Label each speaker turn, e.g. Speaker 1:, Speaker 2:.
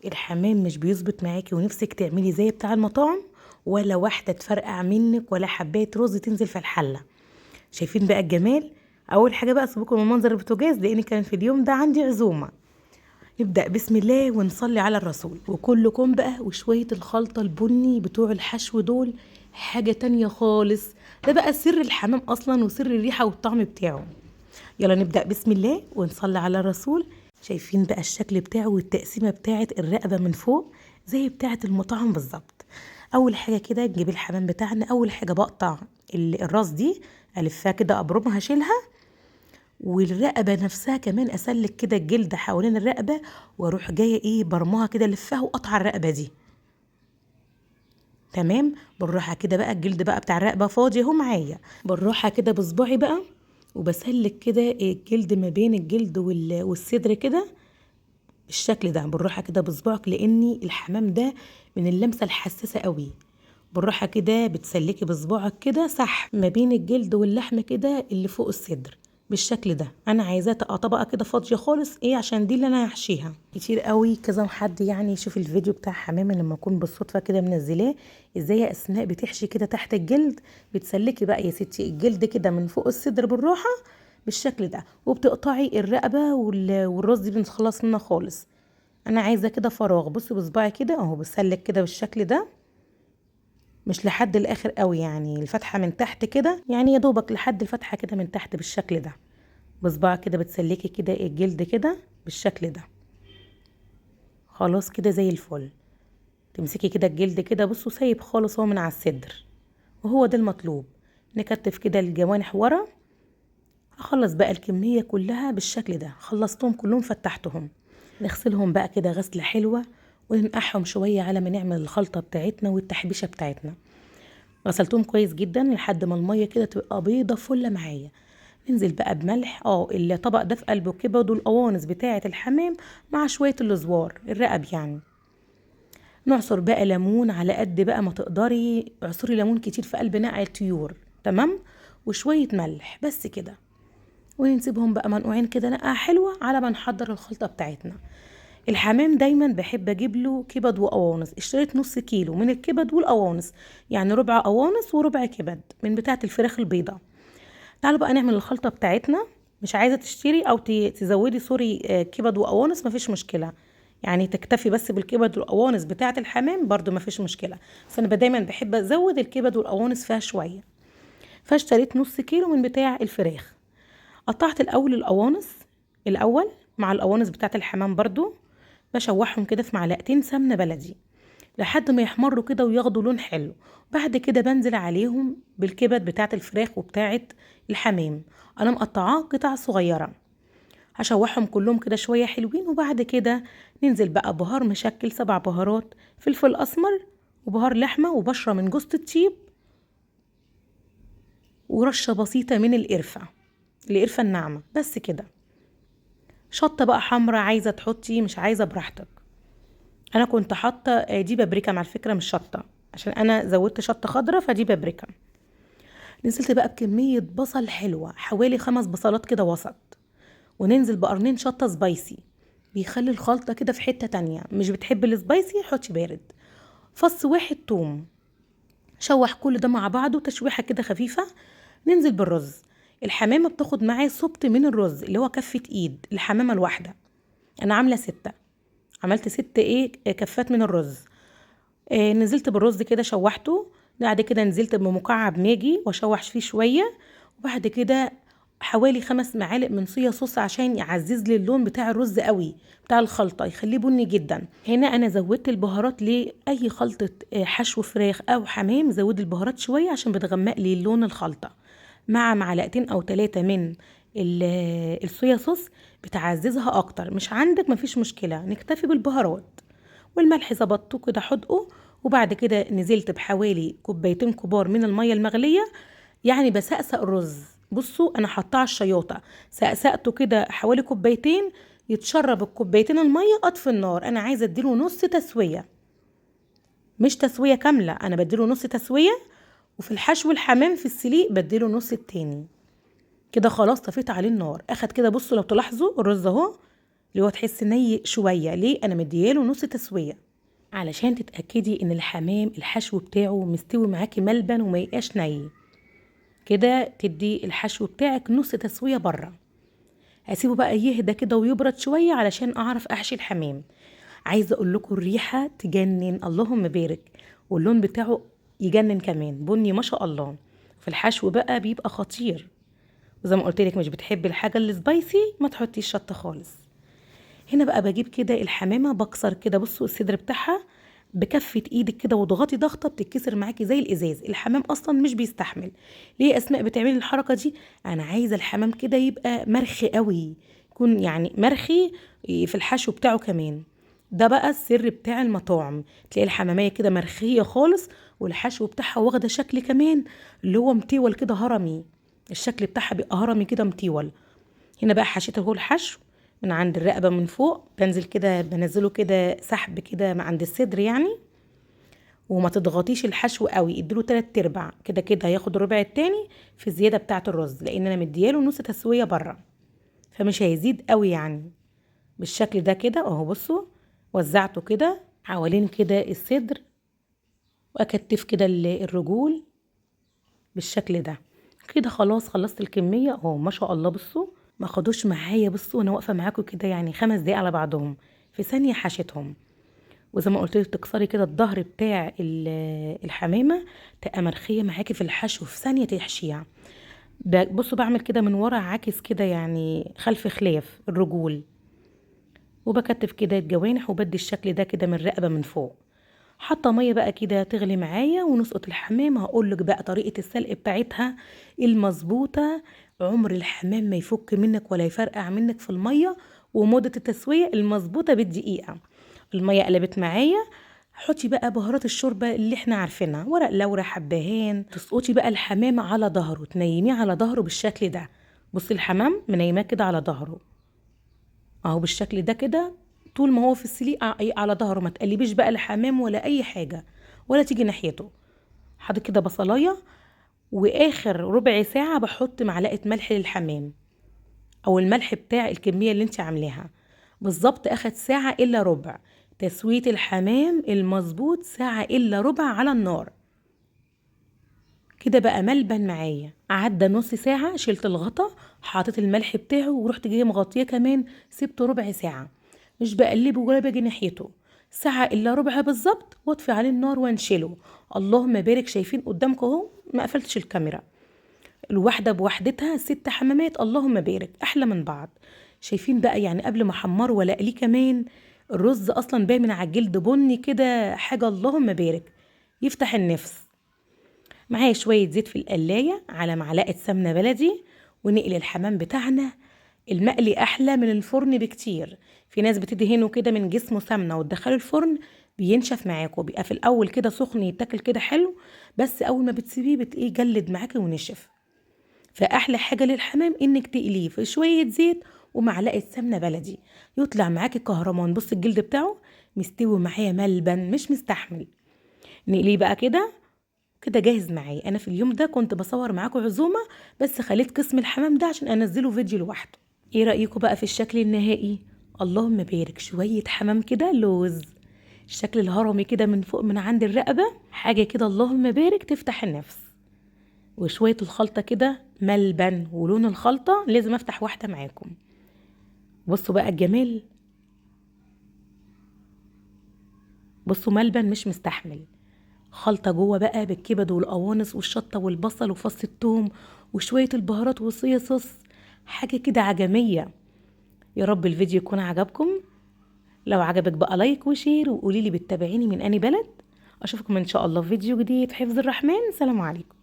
Speaker 1: الحمام مش بيظبط معاكي ونفسك تعملي زي بتاع المطاعم، ولا واحدة تفرقع منك، ولا حباية رز تنزل في الحلة. شايفين بقى الجمال؟ اول حاجة بقى سيبكم من منظر البوتاجاز لان كان في اليوم ده عندي عزومة. نبدأ بسم الله ونصلي على الرسول وكلكم بقى. وشوية الخلطة البني بتوع الحشو دول حاجة تانية خالص. ده بقى سر الحمام اصلا وسر الريحة والطعم بتاعه. يلا نبدأ بسم الله ونصلي على الرسول. شايفين بقى الشكل بتاعه والتقسيمة بتاعة الرقبة من فوق زي بتاعة المطاعم بالظبط. أول حاجة كده نجيب الحمام بتاعنا. أول حاجة بقطع الراس دي، ألفها كده أبرمها أشيلها، والرقبة نفسها كمان أسلك كده الجلد حوالين الرقبة، وأروح جاية برمها كده ألفها وقطع الرقبة دي. تمام. بالراحة كده بقى الجلد بقى بتاع الرقبة فاضي اهو معايا. بالراحة كده بصباعي بقى وبسلك كده الجلد ما بين الجلد والصدر كده بالشكل ده. بالراحة كده بصباعك لاني الحمام ده من اللمسة الحساسة قوي. بالراحة كده بتسلكي بصباعك كده صح ما بين الجلد واللحم كده اللي فوق الصدر بالشكل ده. انا عايزاه تبقى طبقه كده فاضيه خالص عشان دي اللي انا هحشيها. كتير قوي كذا حد يشوف الفيديو بتاع حمام لما اكون بالصدفه كده منزلاه ازاي يا اسماء بتحشي كده تحت الجلد. بتسلكي بقى يا ستي الجلد كده من فوق الصدر بالراحه بالشكل ده، وبتقطعي الرقبه والراس دي بنتخلص منها خالص. انا عايزه كده فراغ. بصي بصباعي كده اهو بسلك كده بالشكل ده، مش لحد الاخر قوي، الفتحه من تحت كده، يا دوبك لحد الفتحه كده من تحت بالشكل ده. بصباعك كده بتسلكي كده الجلد كده بالشكل ده. خلاص كده زي الفل. تمسكي كده الجلد كده بصوا سايب خالص هو من على الصدر، وهو ده المطلوب. نكتف كده الجوانح ورا. هخلص بقى الكمية كلها بالشكل ده. خلصتهم كلهم فتحتهم. نغسلهم بقى كده غسلة حلوة وننقعهم شوية على ما نعمل الخلطة بتاعتنا والتحبيشة بتاعتنا. غسلتهم كويس جدا لحد ما المية كده تبقى بيضة فلة معايا. ننزل بقى بملح. الطبق ده في قلبه كبد والقوانص بتاعة الحمام مع شوية الزوار الرقب نعصر بقى ليمون على قد بقى ما تقدري. اعصري ليمون كتير في قلب نقع الطيور. تمام. وشوية ملح بس كده، ونسيبهم بقى منقوعين كده نقعة حلوة على ما نحضر الخلطة بتاعتنا. الحمام دايما بحب اجيب له كبد وقوانص. اشتريت نص كيلو من الكبد والقوانص، ربع قوانص وربع كبد من بتاعة الفراخ البيضة. تعالوا بقى نعمل الخلطة بتاعتنا. مش عايزة تشتري او تزودي سوري كبد وقوانص مفيش مشكلة، تكتفي بس بالكبد والقوانص بتاعة الحمام برضو مفيش مشكلة. بس انا دايما بحب ازود الكبد والقوانص فيها شوية. فاشتريت نص كيلو من بتاع الفراخ. قطعت الاول القوانص الاول مع القوانص بتاعة الحمام برضو. بشوحهم كده في معلقتين سمنة بلدي لحد ما يحمروا كده وياخدوا لون حلو. بعد كده بنزل عليهم بالكبد بتاعة الفراخ وبتاعة الحمام. انا مقطعاه قطع صغيرة. هشوحهم كلهم كده شوية حلوين، وبعد كده ننزل بقى بهار مشكل 7 بهارات، فلفل اسمر وبهار لحمة وبشرة من جوز الطيب ورشة بسيطة من القرفة الناعمة بس كده. شطة بقى حمرا عايزة تحطي مش عايزة براحتك. انا كنت حاطه دي بابريكا مع الفكره مش شطه، عشان انا زودت شطه خضراء فدي بابريكا. نزلت بقى بكميه بصل حلوه حوالي 5 بصلات كده وسط، وننزل بقرنين شطه سبايسي بيخلي الخلطه كده في حته تانية. مش بتحب السبايسي حطي بارد. فص واحد توم. شوح كل ده مع بعضه تشويحه كده خفيفه. ننزل بالرز. الحمامه بتاخد معايا صبت من الرز اللي هو كفه ايد الحمامه الواحده. انا عامله 6. عملت 6 كفات من الرز. نزلت بالرز كده شوحته. بعد كده نزلت بمكعب ماجي واشوح فيه شويه. وبعد كده حوالي 5 معالق من صويا صوص عشان يعزز لي اللون بتاع الرز قوي بتاع الخلطه يخليه بني جدا. هنا انا زودت البهارات لاي خلطه حشو فراخ او حمام. زود البهارات شويه عشان بتغمق لي لون الخلطه، مع معلقتين او 3 من الصويا صوص بتعززها اكتر. مش عندك مفيش مشكله نكتفي بالبهارات. والملح ظبطته كده حدقه. وبعد كده نزلت بحوالي كوبايتين كبار من الميه المغليه. بسقسق الرز. بصوا انا حطاه على الشياطه، سقسقته كده حوالي كوبايتين. يتشرب الكوبايتين الميه اطفي النار. انا عايزه اديله نص تسويه، مش تسويه كامله، انا بديله نص تسويه. وفي الحشو الحمام في السليق بديله نص التاني. كده خلاص طفيت عليه النار. اخد كده بصوا لو تلاحظوا الرز اهو اللي هو تحس ني شويه. ليه؟ انا مدياله نص تسويه علشان تتاكدي ان الحمام الحشو بتاعه مستوي معاكي ملبن وما يبقاش ني كده. تدي الحشو بتاعك نص تسويه بره. هسيبه بقى يهدى كده ويبرد شويه علشان اعرف احشي الحمام. عايزه اقول لكم الريحه تجنن، اللهم بارك، واللون بتاعه يجنن كمان، بني ما شاء الله. في الحشو بقى بيبقى خطير. وزي ما قلت لك مش بتحبي الحاجه السبايسي ما تحطيش شطه خالص. هنا بقى بجيب كده الحمامه بكسر كده، بصوا الصدر بتاعها بكفه ايدك كده واضغطي ضغطه بتتكسر معاكي زي الازاز. الحمام اصلا مش بيستحمل. ليه اسماء بتعملي الحركه دي؟ انا عايزه الحمام كده يبقى مرخي قوي، يكون يعني مرخي في الحشو بتاعه كمان. ده بقى السر بتاع المطاعم، تلاقي الحمامية كده مرخية خالص والحشو بتاعها واخدة شكل كمان اللي هو مطول كده هرمي. الشكل بتاعها بيبقى هرمي كده مطول. هنا بقى حشيت اهو الحشو من عند الرقبة من فوق، بنزل كده بنزله كده سحب كده من عند الصدر يعني. وما تضغطيش الحشو قوي، اديله 3/4 كده كده، هياخد الربع التاني في الزيادة بتاعة الرز لان انا مدياله نص تسوية بره، فمش هيزيد قوي يعني. بالشكل ده كده اهو. بصوا وزعته كده حوالين كده الصدر واكتف كده الرجول بالشكل ده كده. خلاص خلصت الكميه اهو ما شاء الله. بصوا ما خدوش معايا، بصوا انا واقفه معاكم كده يعني 5 دقايق على بعضهم، في ثانيه حشيتهم. وزي ما قلت لك تكسري كده الظهر بتاع الحمامه تبقى مرخيه معاكي في الحشو في ثانيه تحشيها. بصوا بعمل كده من ورا عاكس كده يعني خلف خلاف الرجول، وبكتف كده الجوانح وبدي الشكل ده كده من الرقبه من فوق. حاطه ميه بقى كده تغلي معايا ونسقط الحمام. هقولك بقى طريقه السلق بتاعتها المظبوطه، عمر الحمام ما يفك منك ولا يفرقع منك في الميه. ومده التسويه المظبوطه بالدقيقه. الميه قلبت معايا، حطي بقى بهارات الشوربه اللي احنا عارفينها، ورق لورا حبهان. تسقطي بقى الحمام على ظهره، تنيميه على ظهره بالشكل ده. بصي الحمام منيماه كده على ظهره اهو بالشكل ده كده، طول ما هو في السليق على ظهره. ما تقلبيش بقى الحمام ولا اي حاجه ولا تيجي ناحيته. حاطط كده بصلايه، واخر ربع ساعه بحط معلقه ملح للحمام، او الملح بتاع الكميه اللي انت عاملاها بالظبط. اخد ساعه الا ربع تسويه الحمام المظبوط، ساعه الا ربع على النار كده. بقى ملبن معايا، عدى نص ساعه شلت الغطا، حاطط الملح بتاعه ورحت جايه مغطيه كمان، سبته ربع ساعه. مش بقلبه ولا باجي ناحيته، ساعه الا ربع بالظبط، واطفي عليه النار وانشله. اللهم بارك. شايفين قدامكم اهو، ما قفلتش الكاميرا. الواحده بوحدتها 6 حمامات، اللهم بارك، احلى من بعض. شايفين بقى يعني قبل ما احمره ولا اقليه كمان الرز اصلا باين من على الجلد بني كده، حاجه اللهم بارك يفتح النفس. معايا شوية زيت في القلاية على معلقة سمنة بلدي، ونقلي الحمام بتاعنا. المقلي أحلى من الفرن بكتير. في ناس بتدهنه كده من جسمه سمنة وتدخله الفرن بينشف معاكوا، بيبقى في الأول كده سخن يتاكل كده حلو، بس أول ما بتسيبيه بتلاقيه جلد معاكي ونشف. فأحلى حاجة للحمام إنك تقليه في شوية زيت ومعلقة سمنة بلدي، يطلع معاكي كهرمان. بص الجلد بتاعه مستوي معايا ملبن مش مستحمل. نقليه بقى كده كده جاهز معايا. انا في اليوم ده كنت بصور معاكم عزومه، بس خليت قسم الحمام ده عشان انزله فيديو لوحده. ايه رايكم بقى في الشكل النهائي؟ اللهم بارك. شويه حمام كده لوز، الشكل الهرمي كده من فوق من عند الرقبه، حاجه كده اللهم بارك تفتح النفس. وشويه الخلطه كده ملبن، ولون الخلطه لازم افتح واحده معاكم. بصوا بقى الجمال، بصوا ملبن مش مستحمل. خلطة جوه بقى بالكبد والقوانص والشطة والبصل وفص الثوم وشوية البهارات والصويا صوص، حاجة كده عجمية. يا رب الفيديو يكون عجبكم. لو عجبك بقى لايك وشير، وقوليلي بتتابعيني من أي بلد. أشوفكم إن شاء الله في فيديو جديد. حفظ الرحمن. سلام عليكم.